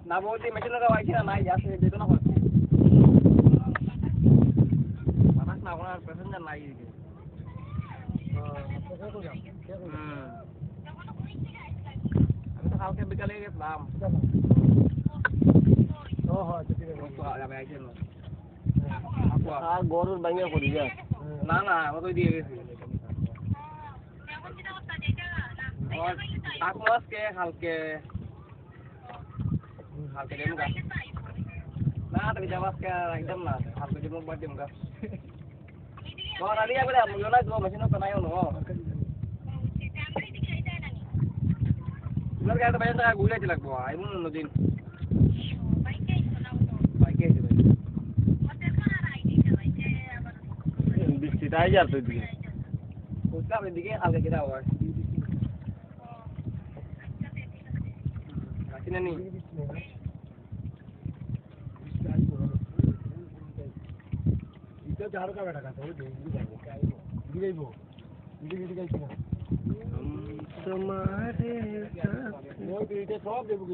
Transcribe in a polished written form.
না বলতে মেশিন লাগা আইছি না নাই যাচ্ছে যেত না করছে বাতাস না ওনার প্যাসেঞ্জার নাই এদিকে আমি তো কালকে বিকালে গেছিলাম ও হ্যাঁ ঠিক আছে যাবে আইছেন আর গরুর ভাঙা পড়ি যা না না আমি তো দিয়ে গেছি আর মাছ কে হালকে হালকে দেবো গা না তুমি যাবাস কে একদম না হালকে দেবো বাদ দেবো গা গর আলি আগে মুলো না দো মেশিন তো নাই নো তোমার কাছে বাইরে টাকা ঘুরে লাগবো আইমু নদিন বাইকে আছে ভাই বৃষ্টিটা আই যাচ্ছে দিকে কোথা এদিকে হালকা কিরা হয় আসেন নি ইতো চারো কা বেটা কাছে ওই দিদি যাবো দিদিবো দিদি গাইছি না তোমারে সাথ ওই দিতে সব দেবো